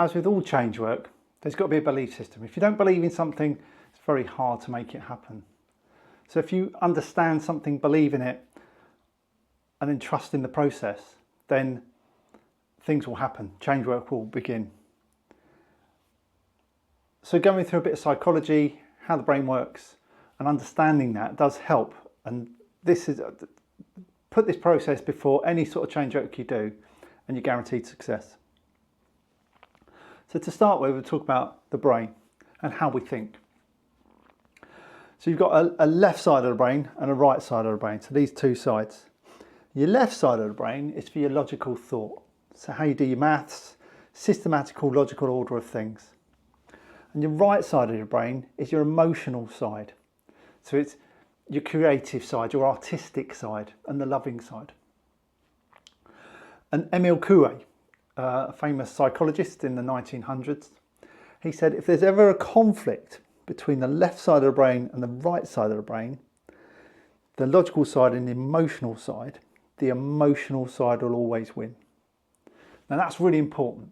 as with all change work, there's got to be a belief system. If you don't believe in something, it's very hard to make it happen. So if you understand something, believe in it, and then trust in the process, then things will happen. Change work will begin. So going through a bit of psychology, how the brain works, and understanding that does help. And this is put this process before any sort of change work you do, and you're guaranteed success. So to start with, we'll talk about the brain and how we think. So you've got a left side of the brain and a right side of the brain. So these two sides. Your left side of the brain is for your logical thought. So how you do your maths, systematical, logical order of things. And your right side of your brain is your emotional side. So it's your creative side, your artistic side, and the loving side. And Emile Coué, a famous psychologist in the 1900s, he said if there's ever a conflict between the left side of the brain and the right side of the brain, the logical side and the emotional side will always win. Now that's really important.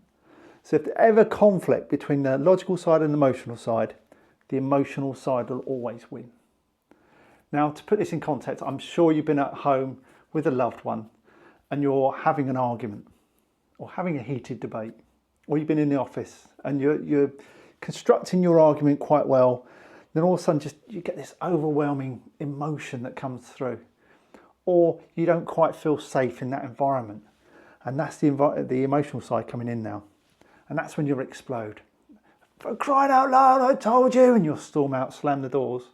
So if there's ever conflict between the logical side and the emotional side will always win. Now to put this in context, I'm sure you've been at home with a loved one and you're having an argument or having a heated debate, or you've been in the office and you're constructing your argument quite well, then all of a sudden you get this overwhelming emotion that comes through, or you don't quite feel safe in that environment, and that's the emotional side coming in now, and that's when you'll explode. For crying out loud, I told you, and you'll storm out, slam the doors,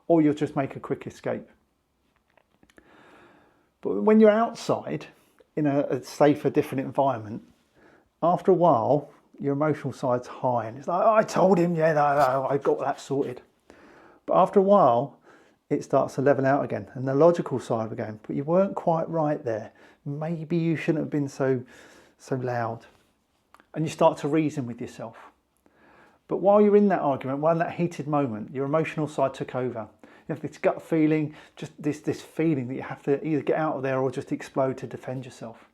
or you'll just make a quick escape. But when you're outside in a safer, different environment, after a while your emotional side's high and it's like, oh, I told him, yeah, no, I got that sorted. But after a while it starts to level out again, and the logical side again, but you weren't quite right there, maybe you shouldn't have been so loud, and you start to reason with yourself. But while you're in that argument, while in that heated moment, your emotional side took over. You have this gut feeling, just this feeling that you have to either get out of there or just explode to defend yourself.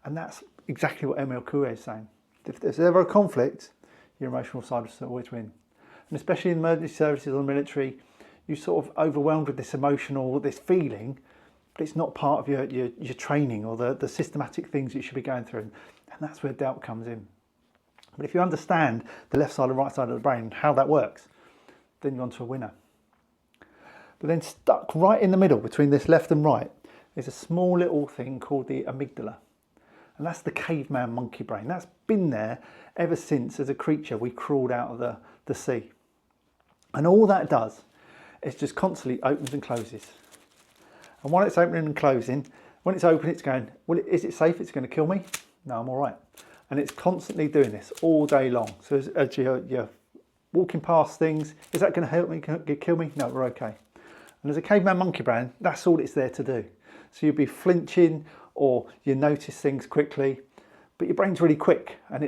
And that's exactly what Emile Coué is saying. If there's ever a conflict, your emotional side will always win. And especially in emergency services or the military, you're sort of overwhelmed with this emotional, this feeling, but it's not part of your training or the systematic things you should be going through. And that's where doubt comes in. But if you understand the left side and right side of the brain, how that works, then you're onto a winner. But then stuck right in the middle between this left and right is a small little thing called the amygdala. And that's the caveman monkey brain. That's been there ever since, as a creature, we crawled out of the sea. And all that does is just constantly opens and closes. And while it's opening and closing, when it's open, it's going, well, is it safe? It's going to kill me? No, I'm all right. And it's constantly doing this all day long. So as you're walking past things, is that going to help me, kill me? No, we're okay. And as a caveman monkey brain, that's all it's there to do. So you'll be flinching, or you notice things quickly, but your brain's really quick, and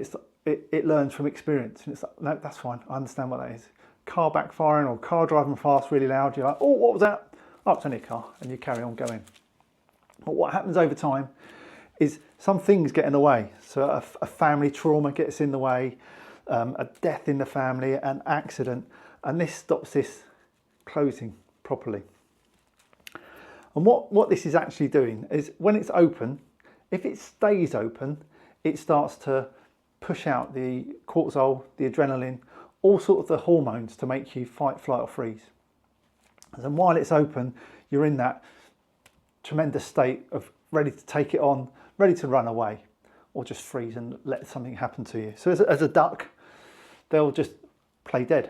it learns from experience. And it's like, no, that's fine, I understand what that is. Car backfiring or car driving fast really loud, you're like, oh, what was that? Oh, it's only a car, and you carry on going. But what happens over time is some things get in the way. So a family trauma gets in the way, a death in the family, an accident, and this stops this closing properly. And what this is actually doing is when it's open, if it stays open, it starts to push out the cortisol, the adrenaline, all sorts of the hormones to make you fight, flight or freeze. And while it's open, you're in that tremendous state of ready to take it on, ready to run away, or just freeze and let something happen to you. So as a duck, they'll just play dead.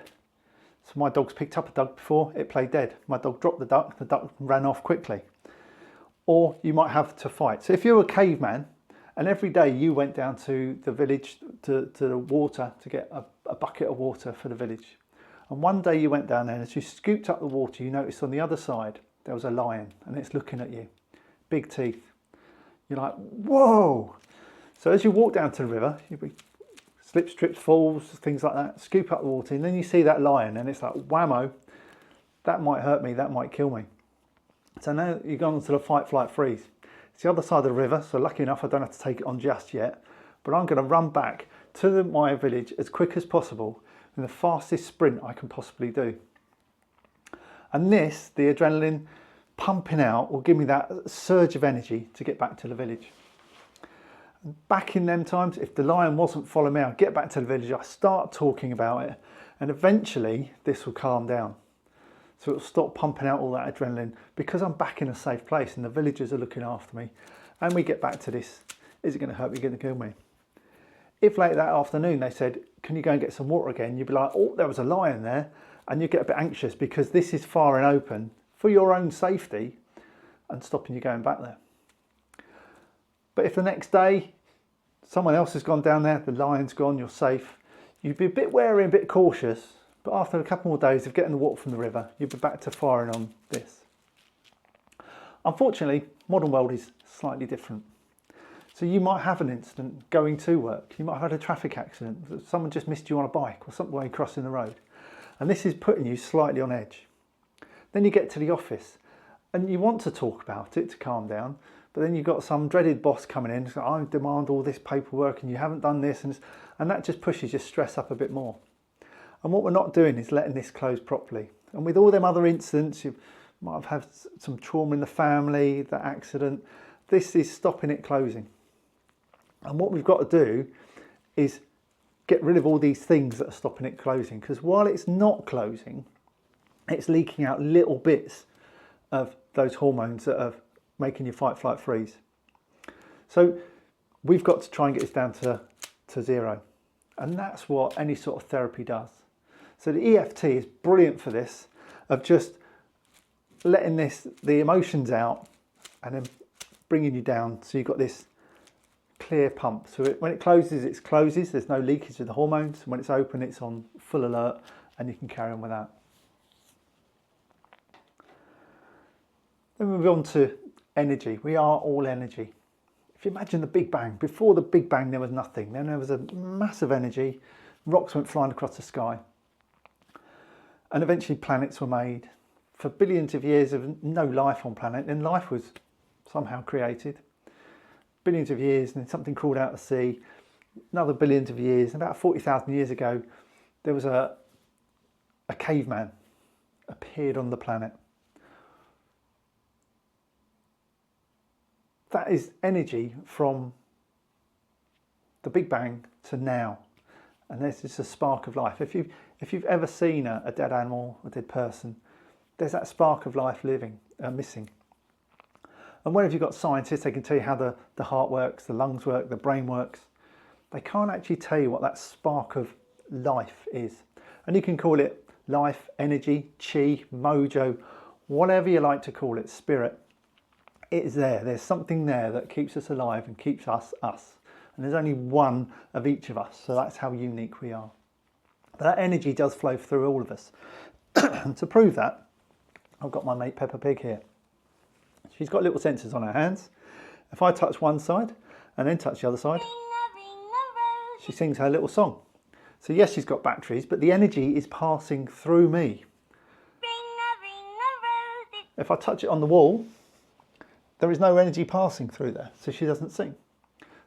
So my dog's picked up a duck before, it played dead. My dog dropped the duck ran off quickly. Or you might have to fight. So if you're a caveman and every day you went down to the village to the water to get a bucket of water for the village, and one day you went down there and as you scooped up the water, you noticed on the other side there was a lion and it's looking at you, big teeth. You're like, whoa! So as you walk down to the river, you'll be slips, trips, falls, things like that, scoop up the water, and then you see that lion and it's like, whammo, that might hurt me, that might kill me. So now you've gone to the fight, flight, freeze. It's the other side of the river, so lucky enough I don't have to take it on just yet, but I'm going to run back to my village as quick as possible in the fastest sprint I can possibly do. And this, the adrenaline pumping out, will give me that surge of energy to get back to the village. And back in them times, if the lion wasn't following me, I'd get back to the village, I start talking about it, and eventually this will calm down. So it'll stop pumping out all that adrenaline because I'm back in a safe place and the villagers are looking after me. And we get back to this, is it going to hurt me, going to kill me? If late that afternoon they said, can you go and get some water again? You'd be like, oh, there was a lion there. And you get a bit anxious because this is far and open for your own safety and stopping you going back there. But if the next day someone else has gone down there, the lion's gone, you're safe, you'd be a bit wary and a bit cautious. But after a couple more days of getting the water from the river, you'd be back to firing on this. Unfortunately, modern world is slightly different. So you might have an incident going to work. You might have had a traffic accident. Someone just missed you on a bike or something while you're crossing the road. And this is putting you slightly on edge. Then you get to the office and you want to talk about it to calm down, but then you've got some dreaded boss coming in, so I demand all this paperwork and you haven't done this, and that just pushes your stress up a bit more. And what we're not doing is letting this close properly. And with all them other incidents, you might have had some trauma in the family, the accident, this is stopping it closing. And what we've got to do is get rid of all these things that are stopping it closing, because while it's not closing, it's leaking out little bits of those hormones that are making you fight, flight, freeze. So we've got to try and get this down to zero. And that's what any sort of therapy does. So the EFT is brilliant for this, of just letting the emotions out and then bringing you down. So you've got this clear pump. So when it closes, it closes. There's no leakage of the hormones. And when it's open, it's on full alert and you can carry on with that. Then we move on to energy. We are all energy. If you imagine the Big Bang, before the Big Bang there was nothing. Then there was a massive energy, rocks went flying across the sky. And eventually planets were made. For billions of years of no life on planet, then life was somehow created. Billions of years, and then something crawled out of the sea. Another billions of years, about 40,000 years ago, there was a caveman appeared on the planet. That is energy from the Big Bang to now. And there's just a spark of life. If you've ever seen a dead animal, a dead person, there's that spark of life missing. And whenever you've got scientists, they can tell you how the heart works, the lungs work, the brain works. They can't actually tell you what that spark of life is. And you can call it life, energy, chi, mojo, whatever you like to call it, spirit. It's there. There's something there that keeps us alive and keeps us us. And there's only one of each of us. So that's how unique we are. But that energy does flow through all of us. And to prove that, I've got my mate Peppa Pig here. She's got little sensors on her hands. If I touch one side and then touch the other side, she sings her little song. So yes, she's got batteries, but the energy is passing through me. If I touch it on the wall, there is no energy passing through there, so she doesn't sing.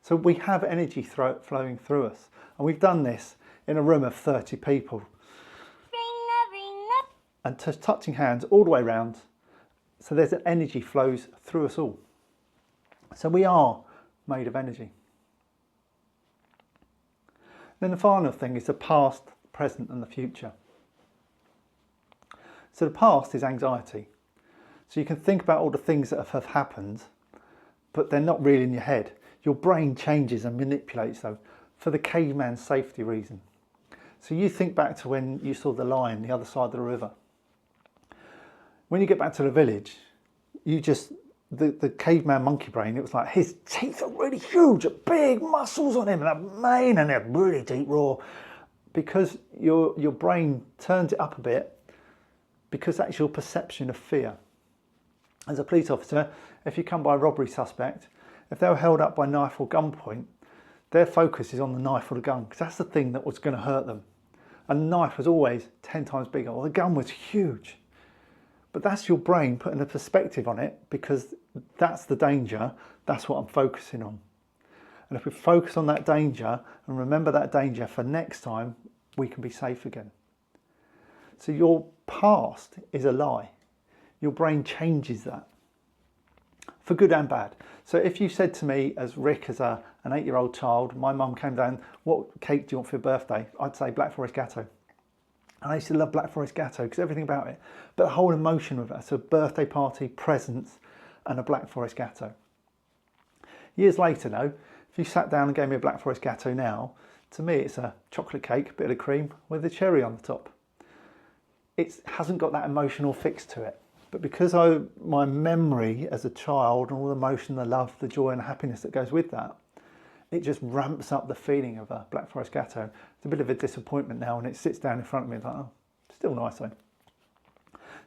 So we have energy flowing through us. And we've done this in a room of 30 people. And touching hands all the way around, so there's an energy flows through us all. So we are made of energy. Then the final thing is the past, the present and the future. So the past is anxiety. So you can think about all the things that have happened, but they're not really in your head. Your brain changes and manipulates them for the caveman's safety reason. So you think back to when you saw the lion the other side of the river. When you get back to the village, the caveman monkey brain, it was like his teeth are really huge, big muscles on him, and that mane, and they're really deep raw. Because your brain turns it up a bit, because that's your perception of fear. As a police officer, if you come by a robbery suspect, if they were held up by knife or gunpoint, their focus is on the knife or the gun, because that's the thing that was going to hurt them. And the knife was always 10 times bigger, or the gun was huge. But that's your brain putting a perspective on it, because that's the danger, that's what I'm focusing on. And if we focus on that danger and remember that danger for next time, we can be safe again. So your past is a lie. Your brain changes that for good and bad. So if you said to me as Rick, as an 8-year-old child, my mum came down, what cake do you want for your birthday? I'd say Black Forest Gatto. And I used to love Black Forest Gatto because everything about it, but the whole emotion of it. So birthday party, presents, and a Black Forest Gatto. Years later though, if you sat down and gave me a Black Forest Gatto now, to me it's a chocolate cake, bit of cream with a cherry on the top. It hasn't got that emotional fix to it. But because my memory as a child and all the emotion, the love, the joy and the happiness that goes with that, it just ramps up the feeling of a Black Forest Gatto. It's a bit of a disappointment now when it sits down in front of me and like, oh, still nice though.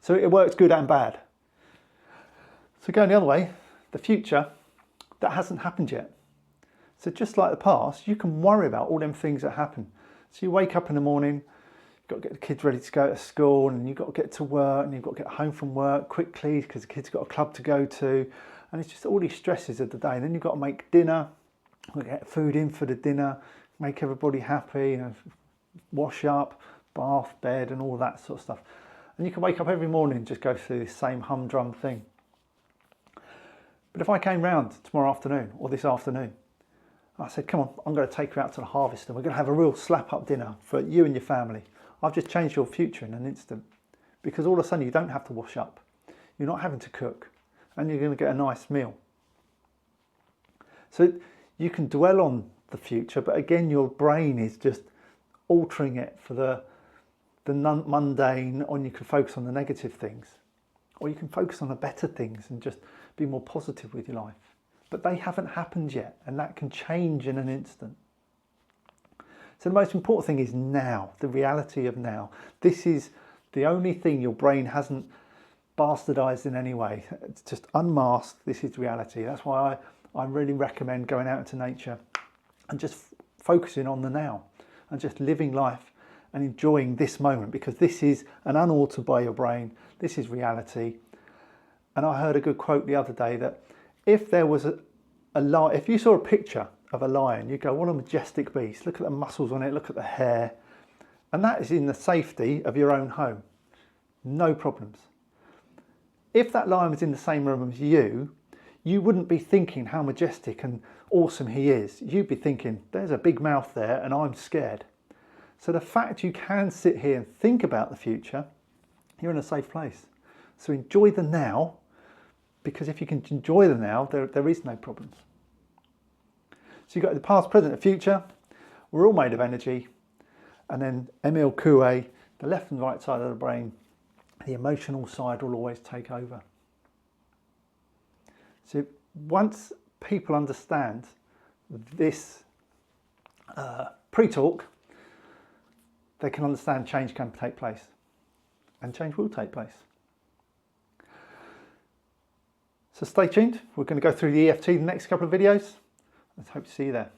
So it works good and bad. So going the other way, the future, that hasn't happened yet. So just like the past, you can worry about all them things that happen. So you wake up in the morning, you've got to get the kids ready to go to school, and you've got to get to work, and you've got to get home from work quickly because the kids got a club to go to, and it's just all these stresses of the day. And then you've got to make dinner, get food in for the dinner, make everybody happy, you know, wash up, bath, bed, and all that sort of stuff. And you can wake up every morning and just go through this same humdrum thing. But if I came round tomorrow afternoon or this afternoon, I said, come on, I'm going to take you out to the harvest and we're going to have a real slap-up dinner for you and your family. I've just changed your future in an instant, because all of a sudden you don't have to wash up. You're not having to cook, and you're going to get a nice meal. So you can dwell on the future, but again, your brain is just altering it for the mundane, or you can focus on the negative things, or you can focus on the better things and just be more positive with your life. But they haven't happened yet, and that can change in an instant. So the most important thing is now, the reality of now. This is the only thing your brain hasn't bastardized in any way. It's just unmasked. This is reality. That's why I really recommend going out into nature and just focusing on the now and just living life and enjoying this moment, because this is an unaltered by your brain. This is reality. And I heard a good quote the other day that if there was a lion, if you saw a picture of a lion, you go, what a majestic beast. Look at the muscles on it, look at the hair. And that is in the safety of your own home. No problems. If that lion was in the same room as you wouldn't be thinking how majestic and awesome he is. You'd be thinking, there's a big mouth there and I'm scared. So the fact you can sit here and think about the future, you're in a safe place. So enjoy the now, because if you can enjoy the now, there is no problems. So you've got the past, present, and future. We're all made of energy. And then Emile Coué, the left and right side of the brain, the emotional side will always take over. So once people understand this pre-talk, they can understand change can take place. And change will take place. So stay tuned. We're going to go through the EFT in the next couple of videos. Let's hope to see you there.